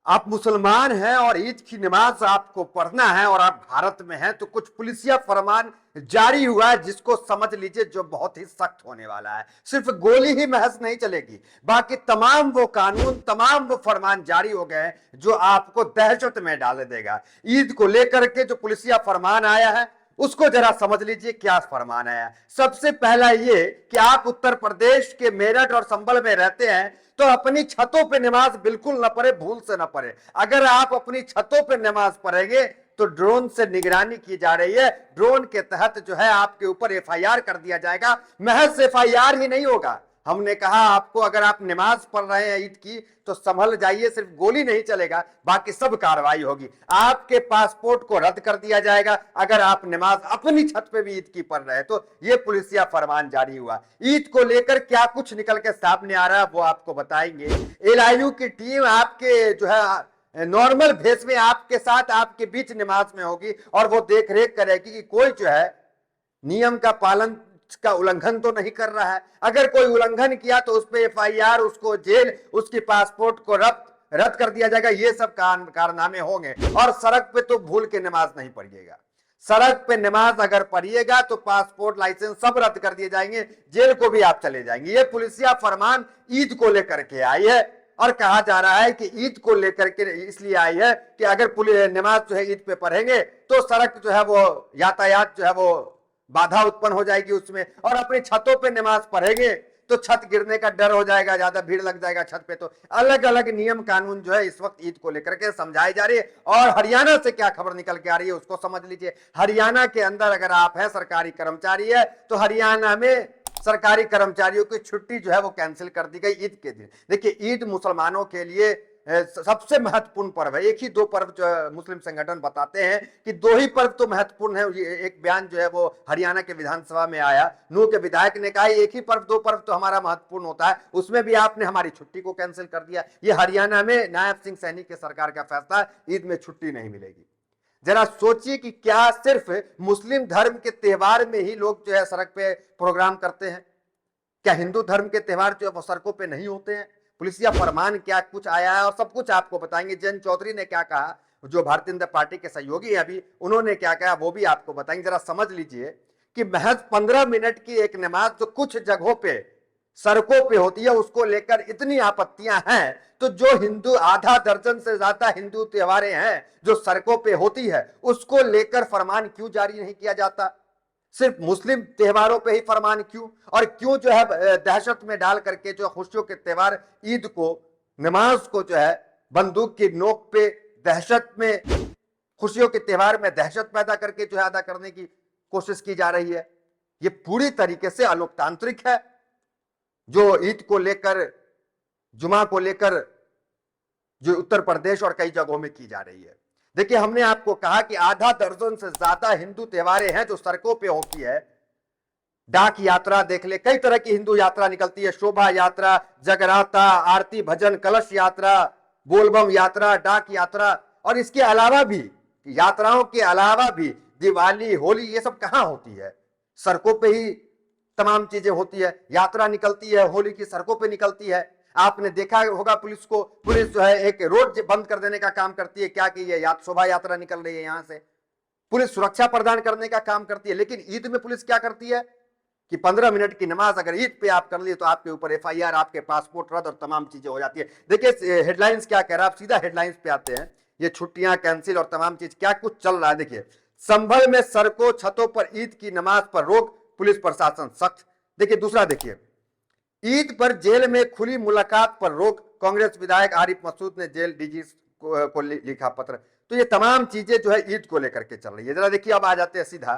आप मुसलमान हैं और ईद की नमाज आपको पढ़ना है और आप भारत में हैं, तो कुछ पुलिसिया फरमान जारी हुआ है जिसको समझ लीजिए, जो बहुत ही सख्त होने वाला है। सिर्फ गोली ही महज नहीं चलेगी, बाकी तमाम वो कानून, तमाम वो फरमान जारी हो गए हैं जो आपको दहशत में डाल देगा। ईद को लेकर के जो पुलिसिया फरमान आया है उसको जरा समझ लीजिए क्या फरमान आया। सबसे पहला ये कि आप उत्तर प्रदेश के मेरठ और संभल में रहते हैं तो अपनी छतों पे नमाज बिल्कुल ना पढ़े, भूल से ना पढ़े। अगर आप अपनी छतों पे नमाज पढ़ेंगे तो ड्रोन से निगरानी की जा रही है। ड्रोन के तहत जो है आपके ऊपर एफआईआर कर दिया जाएगा। महज एफआईआर ही नहीं होगा, हमने कहा आपको अगर आप नमाज पढ़ रहे हैं ईद की तो संभल जाइए, सिर्फ गोली नहीं चलेगा, बाकी सब कार्रवाई होगी। आपके पासपोर्ट को रद्द कर दिया जाएगा अगर आप नमाज अपनी छत पे भी ईद की पढ़ रहे हैं तो। ये पुलिसिया फरमान जारी हुआ। ईद को लेकर क्या कुछ निकल के सामने आ रहा है वो आपको बताएंगे। एलआईयू की टीम आपके जो है नॉर्मल भेष में आपके साथ आपके बीच नमाज में होगी और वो देख रेख करेगी कि कोई जो है नियम का पालन का उल्लंघन तो नहीं कर रहा है। अगर कोई उल्लंघन किया तो उस पर एफआईआर, उसको जेल, उसकी पासपोर्ट को रद्द कर दिया जाएगा। ये सब कारनामे होंगे। और सड़क पे तो भूल के नमाज नहीं पढ़िएगा। सड़क पे नमाज अगर पढ़िएगा तो पासपोर्ट, लाइसेंस सब रद्द कर दिए जाएंगे, जेल को भी आप चले जाएंगे। ये पुलिसिया फरमान ईद को लेकर के आई है और कहा जा रहा है कि ईद को लेकर के इसलिए आई है कि अगर नमाज जो है ईद पे पढ़ेंगे तो सड़क जो है वो यातायात जो है वो बाधा उत्पन्न हो जाएगी उसमें, और अपनी छतों पे नमाज पढ़ेंगे तो छत गिरने का डर हो जाएगा, ज्यादा भीड़ लग जाएगा छत पे। तो अलग अलग नियम कानून जो है इस वक्त ईद को लेकर के समझाई जा रही है। और हरियाणा से क्या खबर निकल के आ रही है उसको समझ लीजिए। हरियाणा के अंदर अगर आप हैं, सरकारी कर्मचारी है, तो हरियाणा में सरकारी कर्मचारियों की छुट्टी जो है वो कैंसिल कर दी गई ईद के दिन। देखिए, ईद मुसलमानों के लिए सबसे महत्वपूर्ण पर्व है। एक ही दो पर्व जो मुस्लिम संगठन बताते हैं कि दो ही पर्व तो महत्वपूर्ण है। एक बयान जो है वो हरियाणा के विधानसभा में आया, नूह के विधायक ने कहा एक ही पर्व, दो पर्व तो हमारा महत्वपूर्ण होता है, उसमें भी आपने हमारी छुट्टी को कैंसिल कर दिया। ये हरियाणा में नायब सिंह सैनी के सरकार का फैसला, ईद में छुट्टी नहीं मिलेगी। जरा सोचिए कि क्या सिर्फ मुस्लिम धर्म के त्योहार में ही लोग जो है सड़क पे प्रोग्राम करते हैं? क्या हिंदू धर्म के त्योहार जो है वो सड़कों पे नहीं होते हैं? पुलिसिया फरमान क्या कुछ आया है और सब कुछ आपको बताएंगे। जयंत चौधरी ने क्या कहा, जो भारतीय जनता पार्टी के सहयोगी हैं अभी, उन्होंने क्या कहा वो भी आपको बताएंगे। जरा समझ लीजिए कि महज 15 मिनट की एक नमाज जो कुछ जगहों पे सड़कों पे होती है उसको लेकर इतनी आपत्तियां हैं, तो जो हिंदू आधा दर्जन से ज्यादा हिंदू त्योहारें हैं जो सड़कों पे होती है उसको लेकर फरमान क्यों जारी नहीं किया जाता? सिर्फ मुस्लिम त्योहारों पे ही फरमान क्यों? और क्यों जो है दहशत में डाल करके जो खुशियों के त्योहार ईद को, नमाज को जो है बंदूक की नोक पे दहशत में, खुशियों के त्योहार में दहशत पैदा करके जो है अदा करने की कोशिश की जा रही है? ये पूरी तरीके से अलोकतांत्रिक है जो ईद को लेकर, जुमा को लेकर जो उत्तर प्रदेश और कई जगहों में की जा रही है। देखिए, हमने आपको कहा कि आधा दर्जन से ज्यादा हिंदू त्योहारें हैं जो सड़कों पे होती है। डाक यात्रा देख ले, कई तरह की हिंदू यात्रा निकलती है, शोभा यात्रा, जगराता, आरती भजन, कलश यात्रा, बोलबम यात्रा, डाक यात्रा, और इसके अलावा भी, यात्राओं के अलावा भी दिवाली, होली, ये सब कहां होती है? सड़कों पे ही तमाम चीजें होती है। यात्रा निकलती है होली की, सड़कों पे निकलती है। आपने देखा होगा पुलिस को, पुलिस जो है एक रोड बंद कर देने का काम करती है, क्या कि ये शोभा यात्रा निकल रही है यहां से, पुलिस सुरक्षा प्रदान करने का काम करती है। लेकिन ईद में पुलिस क्या करती है कि 15 मिनट की नमाज अगर ईद पे आप कर लिए तो आपके ऊपर एफआईआर, आपके पासपोर्ट रद्द और तमाम चीजें हो जाती है। देखिए हेडलाइंस क्या कह रहा है, आप सीधा हेडलाइंस पे आते हैं। ये छुट्टियां कैंसिल और तमाम चीज क्या कुछ चल रहा है। देखिए, संभल में सड़कों छतों पर ईद की नमाज पर रोक, पुलिस प्रशासन सख्त। देखिए दूसरा, देखिए ईद पर जेल में खुली मुलाकात पर रोक, कांग्रेस विधायक आरिफ मसूद ने जेल डीजी को लिखा पत्र। तो ये तमाम चीजें जो है ईद को लेकर के चल रही है। जरा देखिए, अब आ जाते हैं सीधा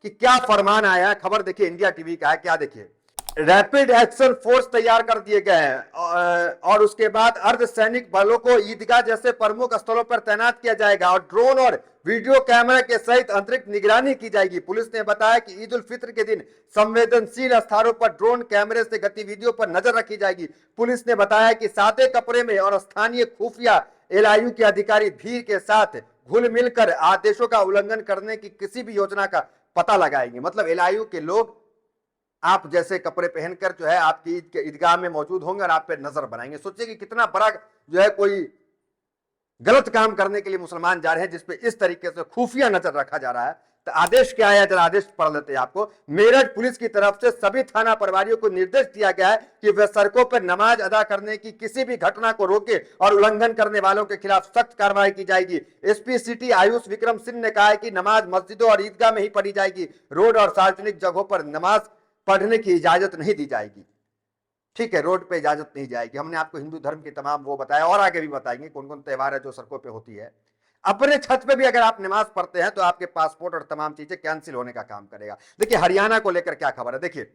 कि क्या फरमान आया है। खबर देखिए इंडिया टीवी का है, क्या देखिए, रैपिड एक्शन फोर्स तैयार कर दिए गए हैं और उसके बाद अर्धसैनिक बलों को ईदगाह जैसे प्रमुख स्थलों पर तैनात किया जाएगा और ड्रोन और वीडियो कैमरा के सहित अतिरिक्त निगरानी की जाएगी। पुलिस ने बताया कि ईद उल फित्र के दिन संवेदनशील स्थानों पर ड्रोन कैमरे से गतिविधियों पर नजर रखी जाएगी। पुलिस ने बताया कि सादे कपड़े में और स्थानीय खुफिया एलआईयू के अधिकारी भीड़ के साथ घुल मिलकर आदेशों का उल्लंघन करने की किसी भी योजना का पता लगाएंगे। मतलब एलआईयू के लोग आप जैसे कपड़े पहनकर जो है आपकी ईद के ईदगाह में मौजूद होंगे और आप पे नजर बनाएंगे। सोचिए कि कितना बड़ा जो है कोई गलत काम करने के लिए मुसलमान जा रहे हैं, जिसपे इस तरीके से खुफिया नजर रखा जा रहा है। तो आदेश क्या है, जरा आदेश पढ़ लेते हैं आपको। मेरठ पुलिस की तरफ से सभी थाना प्रभारियों को निर्देश दिया गया है कि वे सड़कों पर नमाज अदा करने की किसी भी घटना को रोके और उल्लंघन करने वालों के खिलाफ सख्त कार्रवाई की जाएगी। एसपी सिटी आयुष विक्रम सिंह ने कहा है कि नमाज मस्जिदों और ईदगाह में ही पढ़ी जाएगी, रोड और सार्वजनिक जगहों पर नमाज पढ़ने की इजाजत नहीं दी जाएगी। ठीक है, रोड पे इजाजत नहीं जाएगी। हमने आपको हिंदू धर्म के तमाम वो बताया, और आगे भी बताएंगे कौन कौन त्योहार है जो सड़कों पे होती है। अपने छत पे भी अगर आप नमाज पढ़ते हैं तो आपके पासपोर्ट और तमाम चीजें कैंसिल होने का काम करेगा। देखिए हरियाणा को लेकर क्या खबर है, देखिए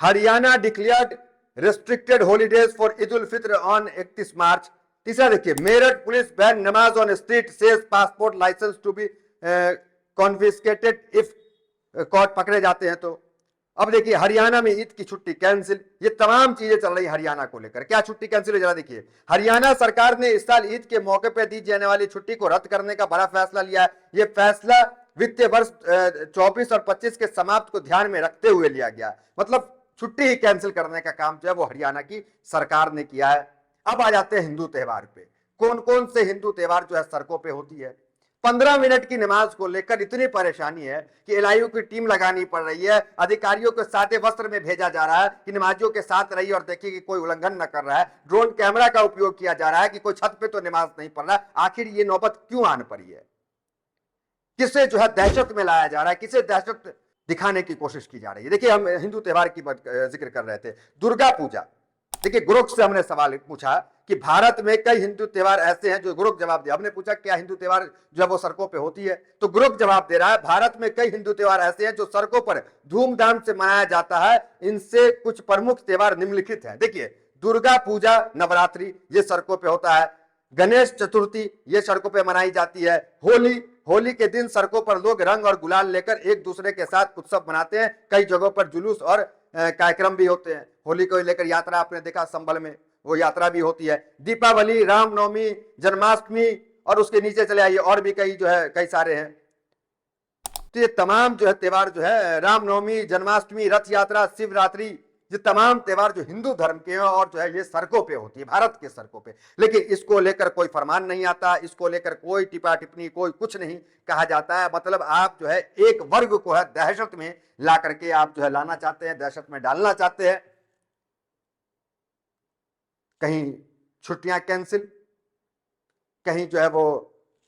Haryana declared restricted holidays for Eid ul Fitr on 31 March. तीसरा देखिए, Meerut police ban namaz on street, says passport license to be confiscated if caught पकड़े जाते हैं तो। अब देखिए हरियाणा में ईद की छुट्टी कैंसिल, ये तमाम चीजें चल रही हरियाणा को लेकर। क्या छुट्टी कैंसिल है, जरा देखिए। हरियाणा सरकार ने इस साल ईद के मौके पर दी जाने वाली छुट्टी को रद्द करने का बड़ा फैसला लिया है। यह फैसला वित्तीय वर्ष 24 और 25 के समाप्त को ध्यान में रखते हुए लिया गया। मतलब छुट्टी ही कैंसिल करने का काम जो है वो हरियाणा की सरकार ने किया है। अब आ जाते हैं हिंदू त्योहार पे। कौन कौन से हिंदू त्योहार जो है सड़कों पे होती है। 15 मिनट की नमाज को लेकर इतनी परेशानी है कि एलआईयू की टीम लगानी पड़ रही है। अधिकारियों को सादे वस्त्र में भेजा जा रहा है कि नमाजियों के साथ रहिए और देखिए कि कोई उल्लंघन न कर रहा है। ड्रोन कैमरा का उपयोग किया जा रहा है कि कोई छत पे तो नमाज नहीं पढ़ रहा। आखिर ये नौबत क्यों आन पड़ी है? किसे जो है दहशत में लाया जा रहा है, किसे दहशत दिखाने की कोशिश की जा रही है। देखिए हम हिंदू त्योहार की जिक्र कर रहे थे, दुर्गा पूजा। देखिए गुरुक से हमने सवाल पूछा कि भारत में कई हिंदू त्योहार ऐसे हैं जो, गुरुक जवाब दिया। हमने पूछा क्या हिंदू त्योहार जो है वो सड़कों पे होती है, तो गुरुक जवाब दे रहा है भारत में कई हिंदू त्योहार ऐसे हैं जो सड़कों पर धूमधाम से मनाया जाता है। इनसे कुछ प्रमुख त्योहार निम्नलिखित हैं। देखिए दुर्गा पूजा, नवरात्रि, ये सड़कों पे होता है। गणेश चतुर्थी, ये सड़कों पे मनाई जाती है। होली, होली के दिन सड़कों पर लोग रंग और गुलाल लेकर एक दूसरे के साथ उत्सव मनाते हैं। कई जगहों पर जुलूस और कार्यक्रम भी होते हैं। होली को लेकर यात्रा आपने देखा, संबल में वो यात्रा भी होती है। दीपावली, रामनवमी, जन्माष्टमी, और उसके नीचे चले आइए और भी कई जो है कई सारे हैं। तो ये तमाम जो है त्योहार जो है, रामनवमी, जन्माष्टमी, रथ यात्रा, शिवरात्रि, ये तमाम त्योहार जो हिंदू धर्म के हैं और जो है ये सड़कों पे होती है, भारत के सड़कों पे। लेकिन इसको लेकर कोई फरमान नहीं आता, इसको लेकर कोई टिप्पा टिप्पणी, कोई कुछ नहीं कहा जाता है। मतलब आप जो है एक वर्ग को है दहशत में ला करके आप जो है लाना चाहते हैं, दहशत में डालना चाहते हैं। कहीं छुट्टियां कैंसिल, कहीं जो है वो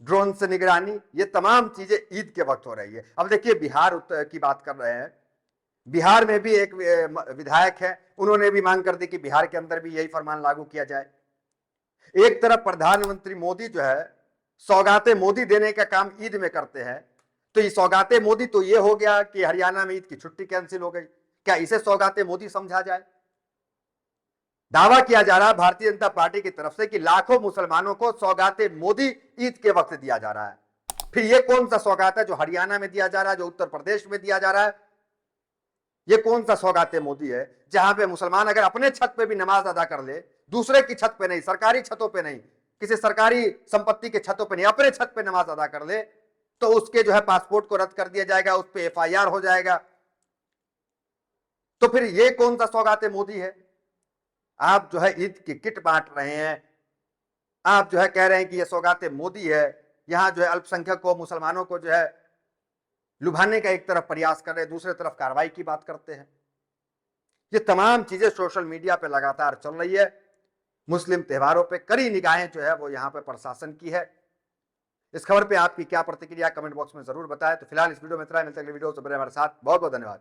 ड्रोन से निगरानी, ये तमाम चीजें ईद के वक्त हो रही है। अब देखिए बिहार की बात कर रहे हैं। बिहार में भी एक विधायक है, उन्होंने भी मांग कर दी कि बिहार के अंदर भी यही फरमान लागू किया जाए। एक तरफ प्रधानमंत्री मोदी जो है सौगातें मोदी देने का काम ईद में करते हैं, तो ये सौगातें मोदी तो ये हो गया कि हरियाणा में ईद की छुट्टी कैंसिल हो गई। क्या इसे सौगातें मोदी समझा जाए? दावा किया जा रहा है भारतीय जनता पार्टी की तरफ से कि लाखों मुसलमानों को सौगातें मोदी ईद के वक्त दिया जा रहा है। फिर ये कौन सा सौगात है जो हरियाणा में दिया जा रहा है, जो उत्तर प्रदेश में दिया जा रहा है? ये कौन सा सौगाते मोदी है जहां पे मुसलमान अगर अपने छत पे भी नमाज अदा कर ले, दूसरे की छत पे नहीं, सरकारी छतों पे नहीं, किसी सरकारी संपत्ति के छतों पे नहीं, अपने छत पे नमाज अदा कर ले, तो उसके जो है पासपोर्ट को रद्द कर दिया जाएगा, उस पर एफआईआर हो जाएगा। तो फिर ये कौन सा सौगाते मोदी है? आप जो है ईद की किट बांट रहे हैं, आप जो है कह रहे हैं कि ये सौगाते मोदी है। यहां जो है अल्पसंख्यकों मुसलमानों को जो है लुभाने का एक तरफ प्रयास कर रहे हैं, दूसरी तरफ कार्रवाई की बात करते हैं। ये तमाम चीजें सोशल मीडिया पे लगातार चल रही है। मुस्लिम त्योहारों पे कड़ी निगाहें जो है वो यहाँ पे प्रशासन की है। इस खबर पे आपकी क्या प्रतिक्रिया, कमेंट बॉक्स में जरूर बताएं। तो फिलहाल इस वीडियो में इतना ही, मिलते हैं अगले वीडियो से। बने हमारे साथ, बहुत बहुत धन्यवाद।